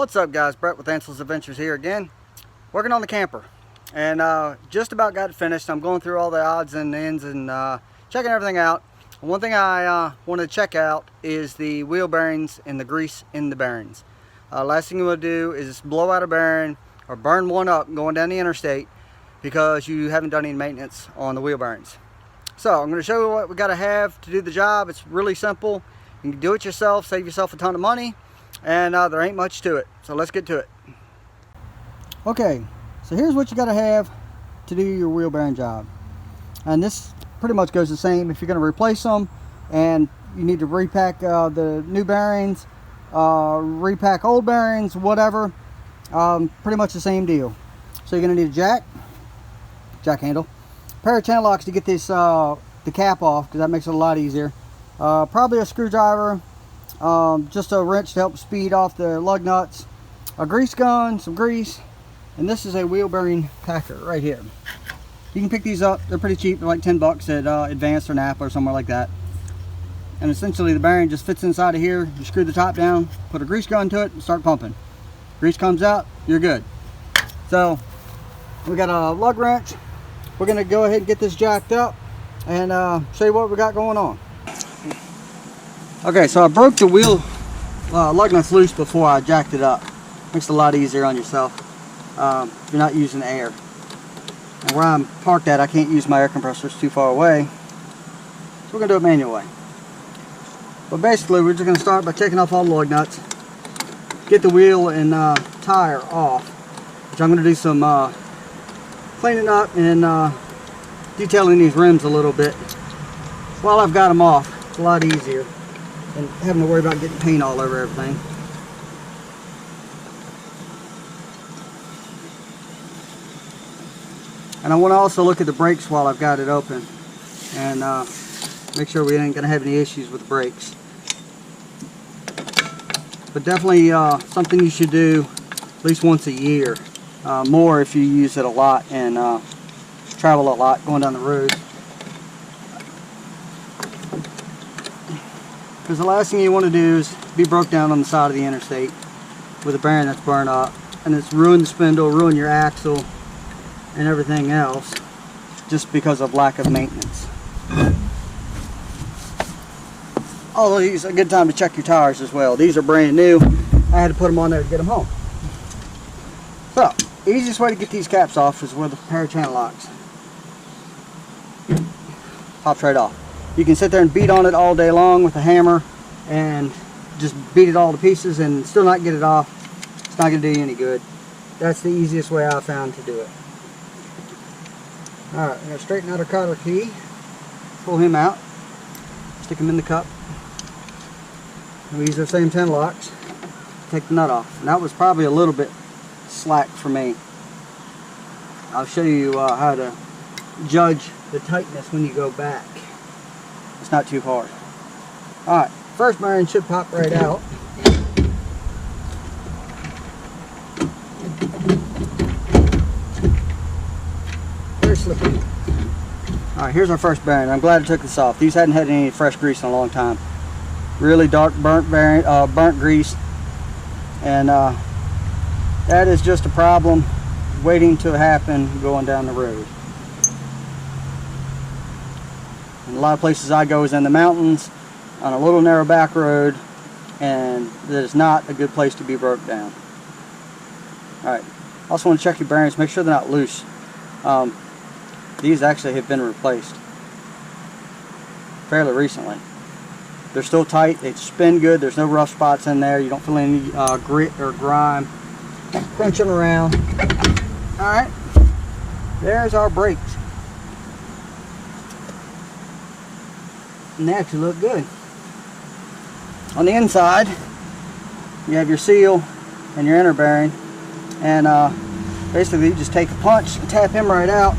What's up, guys? Brett with Ansel's Adventures here again, working on the camper, and just about got it finished. I'm going through all the odds and ends and checking everything out. One thing I wanted to check out is the wheel bearings and the grease in the bearings. Last thing you want to do is blow out a bearing or burn one up going down the interstate because you haven't done any maintenance on the wheel bearings. So I'm going to show you what we got to have to do the job. It's really simple. You can do it yourself, save yourself a ton of money, and there ain't much to it. So let's get to it. Okay, so here's what you got to have to do your wheel bearing job. And this pretty much goes the same if you're going to replace them, and you need to repack the new bearings, repack old bearings, whatever. Pretty much the same deal. So you're going to need a jack handle, a pair of channel locks to get this the cap off, because that makes it a lot easier. Probably a screwdriver, just a wrench to help speed off the lug nuts, a grease gun, some grease, and this is a wheel bearing packer right here. You can pick these up, they're pretty cheap, they're like 10 bucks at Advanced or Napa or somewhere like that. And essentially the bearing just fits inside of here. You screw the top down, put a grease gun to it, and start pumping. Grease comes out, you're good. So we got a lug wrench. We're going to go ahead and get this jacked up and show you what we got going on. Okay, so I broke the wheel lug nuts loose before I jacked it up. Makes it a lot easier on yourself if you're not using air. And where I'm parked at, I can't use my air compressor, it's too far away. So we're going to do it manual way. But basically, we're just going to start by taking off all the lug nuts, get the wheel and tire off, which I'm going to do some cleaning up and detailing these rims a little bit. While I've got them off, it's a lot easier than having to worry about getting paint all over everything. And I want to also look at the brakes while I've got it open and make sure we ain't going to have any issues with the brakes. But definitely something you should do at least once a year. More if you use it a lot and travel a lot going down the road. Because the last thing you want to do is be broke down on the side of the interstate with a bearing that's burned up, and it's ruined the spindle, ruined your axle and everything else just because of lack of maintenance. Although these are a good time to check your tires as well. These are brand new. I had to put them on there to get them home. So, the easiest way to get these caps off is with a pair of channel locks. Pops right off. You can sit there and beat on it all day long with a hammer and just beat it all to pieces and still not get it off. It's not going to do you any good. That's the easiest way I found to do it. Alright, I'm going to straighten out our cotter key, pull him out, stick him in the cup. And we use our same 10 locks, take the nut off. And that was probably a little bit slack for me. I'll show you how to judge the tightness when you go back. It's not too hard. Alright, first bearing should pop right out. Very slippy. Alright, here's our first bearing. I'm glad I took this off. These hadn't had any fresh grease in a long time. Really dark burnt bearing, burnt grease. And that is just a problem waiting to happen going down the road. And a lot of places I go is in the mountains on a little narrow back road, and that is not a good place to be broke down. Alright, also want to check your bearings, make sure they're not loose. These actually have been replaced fairly recently. They're still tight, they spin good, there's no rough spots in there, you don't feel any grit or grime crunching around. Alright, there's our brakes. And they actually look good. On the inside, you have your seal and your inner bearing, and basically you just take a punch and tap him right out.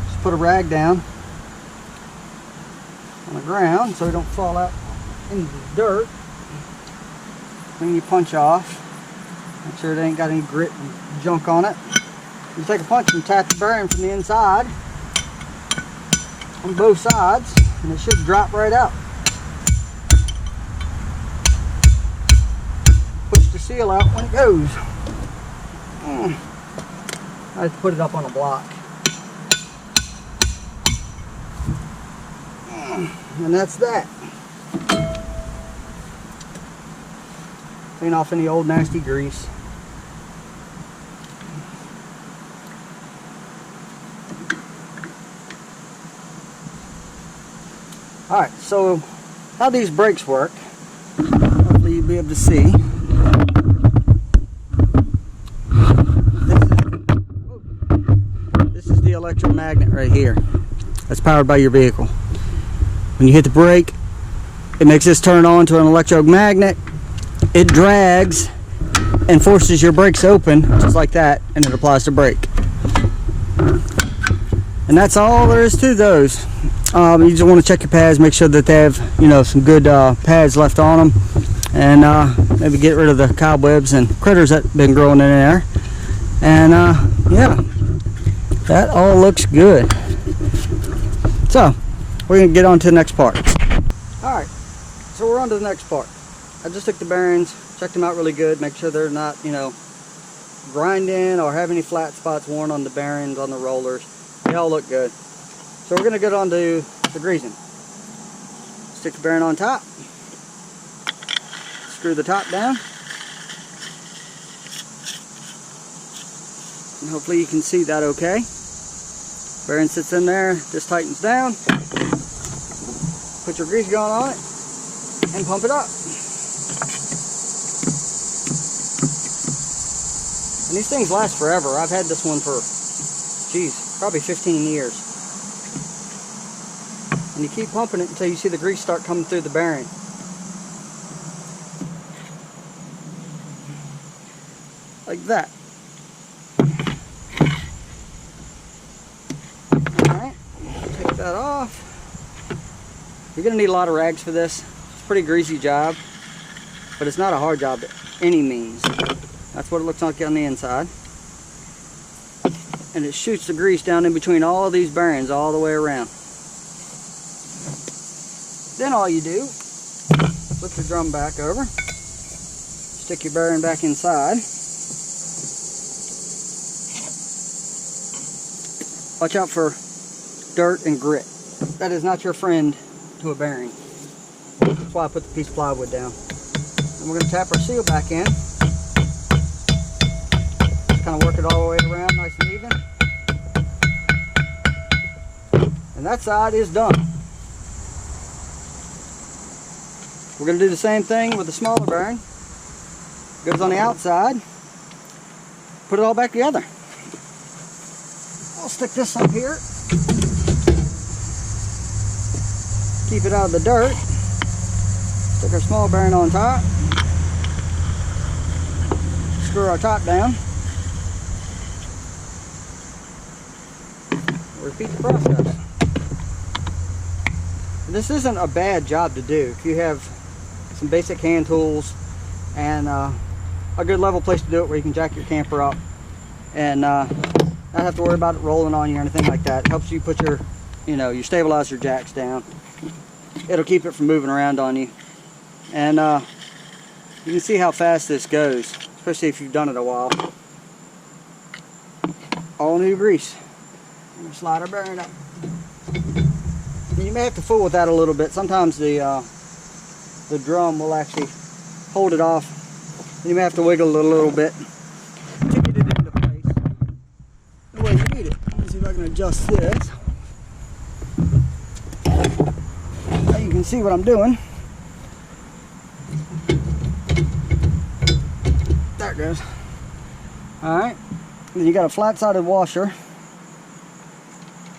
Just put a rag down on the ground so he don't fall out into the dirt. Clean your punch off. Make sure it ain't got any grit and junk on it. You take a punch and tap the bearing from the inside on both sides, and it should drop right out. Push your seal out when it goes. I have to put it up on a block. And that's that. Clean off any old nasty grease. Alright, so how these brakes work, hopefully you'll be able to see. This is the electromagnet right here. That's powered by your vehicle. When you hit the brake, it makes this turn on to an electromagnet. It drags and forces your brakes open, just like that, and it applies the brake. And that's all there is to those. You just want to check your pads, make sure that they have, you know, some good pads left on them, and maybe get rid of the cobwebs and critters that have been growing in there. And yeah, that all looks good. So we're going to get on to the next part. Alright, so we're on to the next part. I just took the bearings, checked them out really good, make sure they're not, you know, grinding or have any flat spots worn on the bearings, on the rollers. They all look good. So we're going to get on to the greasing. Stick the bearing on top. Screw the top down. And hopefully you can see that okay. Bearing sits in there, just tightens down. Put your grease gun on it and pump it up. And these things last forever. I've had this one for, geez, probably 15 years. And you keep pumping it until you see the grease start coming through the bearing. Like that. Alright, take that off. You're going to need a lot of rags for this. It's a pretty greasy job, but it's not a hard job by any means. That's what it looks like on the inside. And it shoots the grease down in between all of these bearings all the way around. Then all you do, flip your drum back over, stick your bearing back inside. Watch out for dirt and grit. That is not your friend to a bearing. That's why I put the piece of plywood down. And we're going to tap our seal back in. Just kind of work it all the way around nice and even. And that side is done. We're going to do the same thing with the smaller bearing. Goes on the outside. Put it all back together. I'll stick this up here. Keep it out of the dirt. Stick our small bearing on top. Screw our top down. Repeat the process. This isn't a bad job to do if you have some basic hand tools and a good level place to do it where you can jack your camper up and not have to worry about it rolling on you or anything like that. It helps you put your, you know, your stabilizer jacks down. It'll keep it from moving around on you. And you can see how fast this goes, especially if you've done it a while. All new grease. Slide our bearing up. You may have to fool with that a little bit. Sometimes the drum will actually hold it off. And you may have to wiggle it a little bit to get it into place the way you need it. Let me see if I can adjust this. Now you can see what I'm doing. There it goes. Alright. Then you got a flat-sided washer.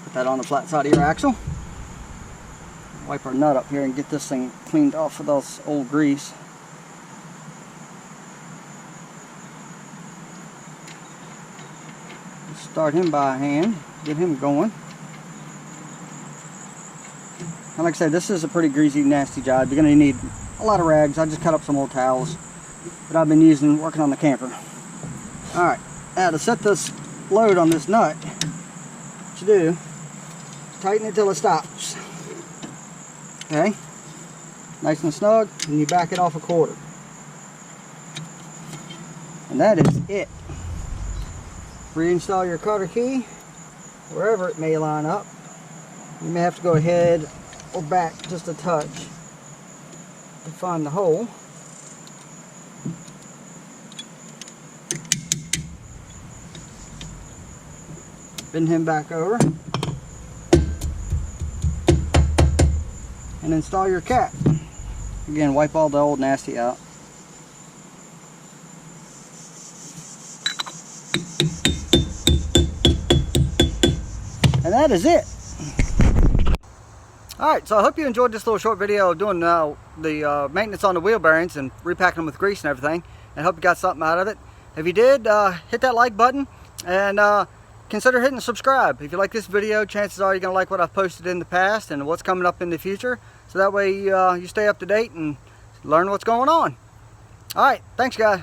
Put that on the flat side of your axle. Wipe our nut up here and get this thing cleaned off of those old grease. Start him by hand, get him going. And like I said, this is a pretty greasy, nasty job. You're going to need a lot of rags. I just cut up some old towels that I've been using working on the camper. Alright, now to set this load on this nut, what you do, tighten it till it stops. Okay, nice and snug, and you back it off a quarter. And that is it. Reinstall your cutter key wherever it may line up. You may have to go ahead or back just a touch to find the hole. Bend him back over and install your cap. Again, wipe all the old nasty out. And that is it. Alright, so I hope you enjoyed this little short video of doing the maintenance on the wheel bearings and repacking them with grease and everything. And I hope you got something out of it. If you did, hit that like button and consider hitting subscribe. If you like this video, chances are you're going to like what I've posted in the past and what's coming up in the future. So that way you stay up to date and learn what's going on. Alright, thanks guys.